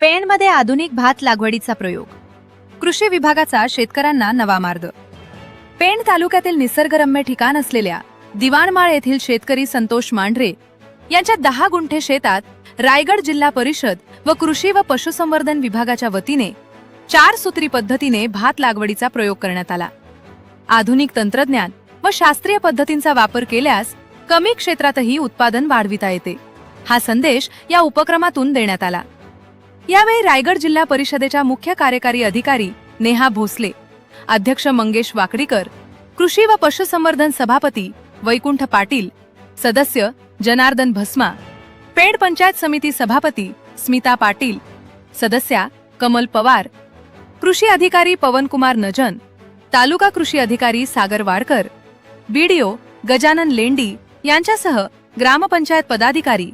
पेणमध्ये आधुनिक भात लागवडीचा प्रयोग. कृषी विभागाचा शेतकऱ्यांना नवा मार्ग. पेण तालुक्यातील निसर्गरम्य ठिकाण असलेल्या दिवाणमाळ येथील शेतकरी संतोष मांढरे यांच्या 10 गुंठे शेतात रायगड जिल्हा परिषद व कृषी व पशुसंवर्धन विभागाच्या वतीने 4 सूत्री पद्धतीने भात लागवडीचा प्रयोग करण्यात आला. आधुनिक तंत्रज्ञान व शास्त्रीय पद्धतींचा वापर केल्यास कमी क्षेत्रातही उत्पादन वाढविता येते, हा संदेश या उपक्रमातून देण्यात आला. यावेळी रायगड जिल्हा परिषदेच्या मुख्य कार्यकारी अधिकारी नेहा भोसले, अध्यक्ष मंगेश वाकडीकर, कृषी व पशुसंवर्धन सभापती वैकुंठ पाटील, सदस्य जनार्दन भस्मा, पेण पंचायत समिती सभापती स्मिता पाटील, सदस्या कमल पवार, कृषी अधिकारी पवनकुमार नजन, तालुका कृषी अधिकारी सागर वाडकर, बीडीओ गजानन लेंडी यांच्यासह ग्रामपंचायत पदाधिकारी,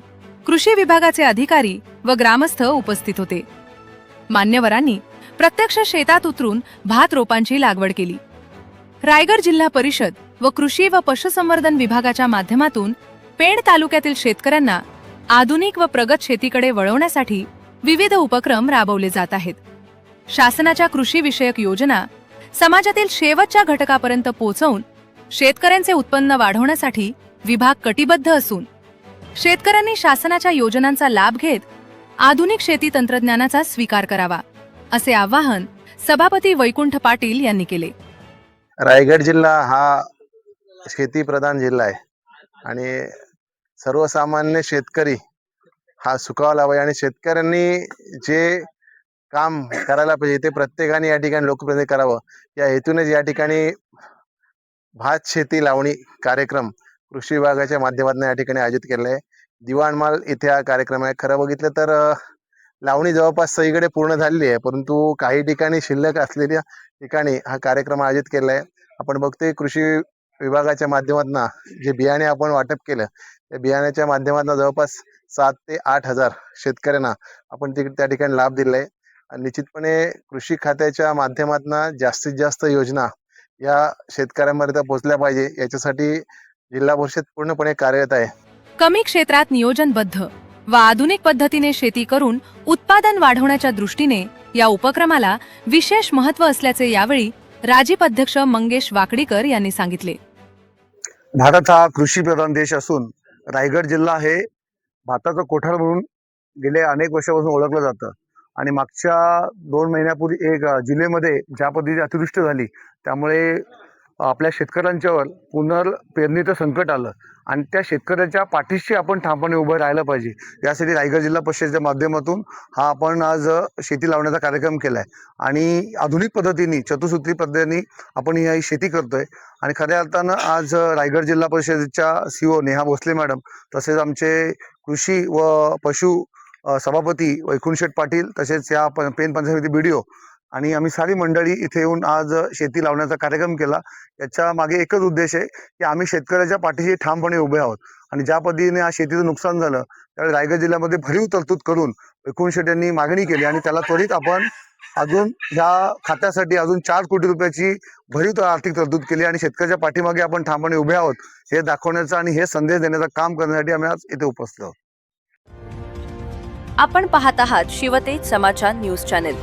कृषी विभागाचे अधिकारी व ग्रामस्थ उपस्थित होते. मान्यवरांनी प्रत्यक्ष शेतात उतरून भात रोपांची लागवड केली. रायगड जिल्हा परिषद व कृषी व पशुसंवर्धन विभागाच्या माध्यमातून पेण तालुक्यातील शेतकऱ्यांना आधुनिक व प्रगत शेतीकडे वळवण्यासाठी विविध उपक्रम राबवले जात आहेत. शासनाच्या कृषी विषयक योजना समाजातील शेवटच्या घटकापर्यंत पोहोचवून शेतकऱ्यांचे उत्पन्न वाढवण्यासाठी विभाग कटिबद्ध असून शेतकऱ्यांनी शासनाच्या योजनांचा लाभ घेत आधुनिक शेती तंत्रज्ञानाचा स्वीकार करावा, असे आवाहन सभापती वैकुंठ पाटील यांनी केले. रायगड जिल्हा हा शेती प्रधान जिल्हा आहे आणि सर्वसामान्य शेतकरी हा सुखावला पाहिजे आणि शेतकऱ्यांनी जे काम करायला पाहिजे ते प्रत्येकाने या ठिकाणी लोकप्रतिनिधी करावं, या हेतूनेच या ठिकाणी भात शेती लावणी कार्यक्रम कृषी विभागाच्या माध्यमातून या ठिकाणी आयोजित केलेला आहे. दिवाणमाळ इथे हा कार्यक्रम आहे. खरं बघितलं तर लावणी जवळपास सगळीकडे पूर्ण झालेली आहे, परंतु काही ठिकाणी शिल्लक असलेल्या ठिकाणी हा कार्यक्रम आयोजित केला आहे. आपण बघतोय कृषी विभागाच्या माध्यमातून जे बियाणे आपण वाटप केलं, त्या बियाण्याच्या माध्यमातून जवळपास 7 ते 8 हजार शेतकऱ्यांना आपण त्या ठिकाणी लाभ दिला आहे. निश्चितपणे कृषी खात्याच्या माध्यमातून जास्तीत जास्त योजना या शेतकऱ्यांपर्यंत पोहोचल्या पाहिजे, याच्यासाठी जिल्हा परिषद पूर्णपणे कार्यरत आहे. कमी क्षेत्रात नियोजनबद्ध व आधुनिक पद्धतीने शेती करून उत्पादन वाढवण्याच्या दृष्टीने या उपक्रमाला विशेष महत्त्व असल्याचे यावेळी राजीप अध्यक्ष मंगेश वाकडीकर यांनी सांगितले. भारत हा कृषी प्रधान देश असून रायगड जिल्हा हे भाताचं कोठार म्हणून गेले अनेक वर्षापासून ओळखलं जातं आणि मागच्या 2 महिन्यापूर्वी जुलैमध्ये ज्या पद्धतीची अतिवृष्टी झाली त्यामुळे आपल्या शेतकऱ्यांच्यावर पुनर्पेरणीचं संकट आलं आणि त्या शेतकऱ्याच्या पाठीशी आपण ठामपणे उभं राहायला पाहिजे. यासाठी रायगड जिल्हा परिषदेच्या माध्यमातून हा आपण आज शेती लावण्याचा कार्यक्रम केला आहे आणि आधुनिक पद्धतीने चतुसूत्री पद्धतीने आपण ही शेती करतोय. आणि खऱ्या अर्थानं आज रायगड जिल्हा परिषदेच्या CEO नेहा भोसले मॅडम, तसेच आमचे कृषी व पशु सभापती वैकुंठ पाटील, तसेच या पेण पंचायत समिती BDO आणि आम्ही सारी मंडळी इथे येऊन आज शेती लावण्याचा कार्यक्रम केला. याच्या मागे एकच उद्देश आहे की आम्ही शेतकऱ्याच्या पाठीशी ठामपणे उभे आहोत आणि ज्या पद्धतीने आज शेतीचं नुकसान झालं त्यावेळी रायगड जिल्ह्यामध्ये भरीव तरतूद करून वैकुंठ यांनी मागणी केली आणि त्याला त्वरित आपण अजून ह्या खात्यासाठी अजून 4 कोटी रुपयाची भरीव आर्थिक तरतूद केली आणि शेतकऱ्याच्या पाठीमागे आपण ठामपणे उभे आहोत हे दाखवण्याचं आणि हे संदेश देण्याचं काम करण्यासाठी आम्ही आज इथे उपस्थित आहोत. आपण पाहत आहात शिवतेज समाचार न्यूज चॅनेल.